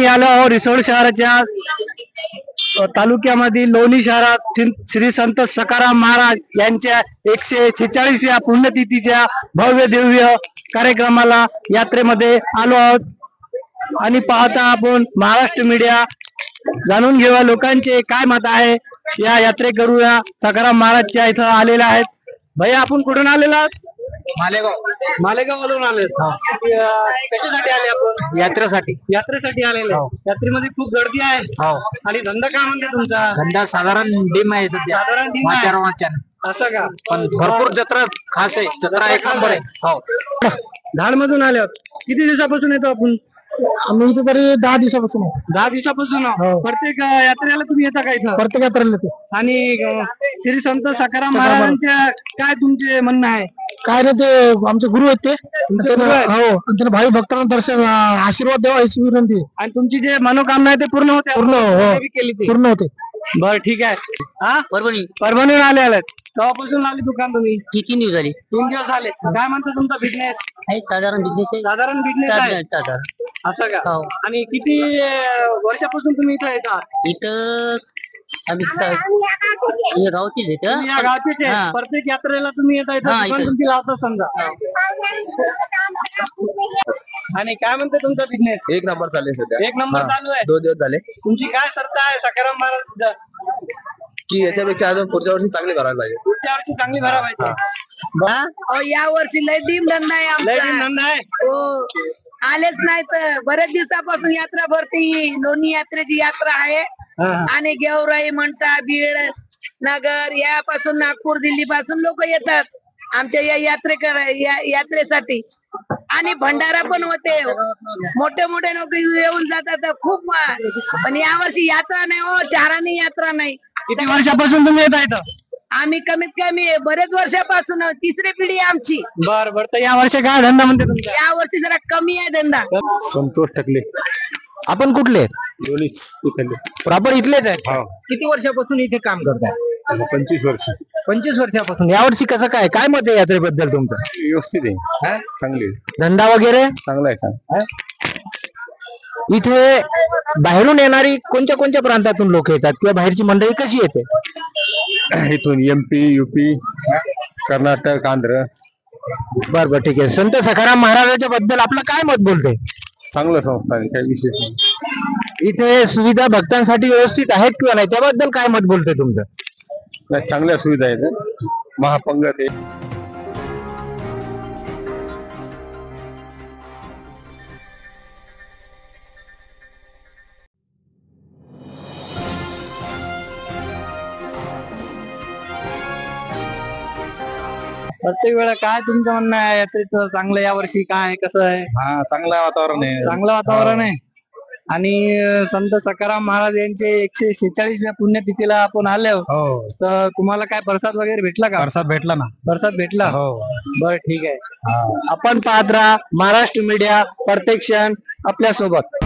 आलो आहोत रिसोड शहराच्या तालुक्यामधील लोणी शहरात श्री संत सखाराम महाराज यांच्या 146व्या पुण्यतिथीच्या भव्य दिव्य कार्यक्रमाला यात्रेमध्ये आलो आहोत आणि पाहता आपण महाराष्ट्र मीडिया जाणून घेऊया लोकांचे काय मत आहे या यात्रेकरूया सखाराम महाराजच्या इथं आलेले आहेत। भैया आपण कुठून आलेला आहात? मालेगाव वरून आले। कशासाठी आले आपण? यात्रेसाठी आलेले। यात्रेमध्ये खूप गर्दी आहे आणि धंदा काय म्हणते तुमचा? धंदा साधारण डिम आहे सध्या, साधारण डिम आहे। असं का? पण भरपूर जत्रा खास आहे, जत्रा एक नंबर आहे। हो, धाड मधून आले आहोत। किती दिवसापासून येतो आपण? आम्ही इथे तरी 10 दिवसापासून 10 दिवसापासून। प्रत्येक यात्रेला तुम्ही येता का इथं? प्रत्येक यात्रेला येतो। आणि श्री संत सखाराम महाराजांच्या काय तुमचे म्हणणं आहे? काय नाही, ते आमचे गुरु आहेत ते त्यांना भाई भक्तांना दर्शन आशीर्वाद द्यावा अशी विनंती आहे। आणि तुमची जे मनोकामना आहे ते पूर्ण होते? पूर्ण होते। बर ठीक आहे। हा, परभणीहून आले तेव्हापासून आले दुकान तुम्ही? 3 दिवस झाले। 3 दिवस आले। काय म्हणतो तुमचा बिझनेस? साधारण बिझनेस आहे। साधारण बिझनेस आहे। असं का? आणि किती वर्षापासून तुम्ही इथं येतात? इथं आम्ही गावचीच आहे का? या गावचेच आहे। प्रत्येक यात्रेला तुम्ही येता इथं दुकान तुमची लावता समजा। आणि काय म्हणते तुमचा बिझनेस? एक नंबर चालू आहे सध्या। एक नंबर चालू आहे। 2 दिवस झाले। तुमची काय श्रद्धा आहे सखाराम महाराज की याच्यापेक्षा अजून पुढच्या वर्षी चांगली भरायला पाहिजे? पुढच्या वर्षी चांगली भरा पाहिजे। या वर्षी लय डीम धंदा आहे लय आमचा। धंदा आहे। हो, आलेच नाही तर बरेच दिवसापासून यात्रा भरती। लोणी यात्रेची यात्रा आहे आणि गेवराई म्हणता बीड नगर यापासून नागपूर दिल्ली पासून लोक येतात आमच्या या यात्रेसाठी। आणि भंडारा पण होते, मोठे मोठे लोक येऊन जातात खूप। पण यावर्षी यात्रा नाही हो, चारानी यात्रा नाही। किती वर्षापासून तुम्ही येता इथं? आम्ही कमीत कमी बरेच वर्षापासून, तिसरी पिढी आमची। बर तर या वर्षी काय धंदा म्हणते तुमचा? या वर्षी जरा कमी आहे धंदा। संतोष टकले। आपण कुठले? दोन्हीच इथले। प्रॉपर इथलेच आहे। किती वर्षापासून इथे काम करताय? 25 वर्ष। 25 वर्षापासून। यावर्षी कसं काय मत आहे यात्रेबद्दल तुमचं? व्यवस्थित आहे, चांगली। धंदा वगैरे चांगला आहे। इथे बाहेरून येणारी कोणत्या प्रांतातून लोक येतात किंवा बाहेरची मंडळी कशी येते? इथून MP, UP, कर्नाटक, आंध्र। बरं ठीक आहे। संत सखाराम महाराजांच्या बद्दल आपलं काय मत बोलते? चांगलं संस्थान आहे, काही विशेष नाही। इथे सुविधा भक्तांसाठी व्यवस्थित आहेत किंवा नाही त्याबद्दल काय मत बोलते तुमचं? चांगल्या सुविधा आहेत, महापंगत आहे। प्रत्येक वेळा काय तुमचं म्हणणं आहे यात्रेचं? चांगलं या वर्षी काय कसं आहे? चांगलं वातावरण आहे। चांगलं वातावरण आहे। आणि संत सखाराम महाराज यांचे 146व्या पुण्यतिथीला आपण आलो तर तुम्हाला काय प्रसाद वगैरे भेटला का? प्रसाद भेटला ना। प्रसाद भेटला? हो। बर ठीक आहे। आपण पाहत राहा महाराष्ट्र मीडिया, प्रत्येक क्षण आपल्या सोबत।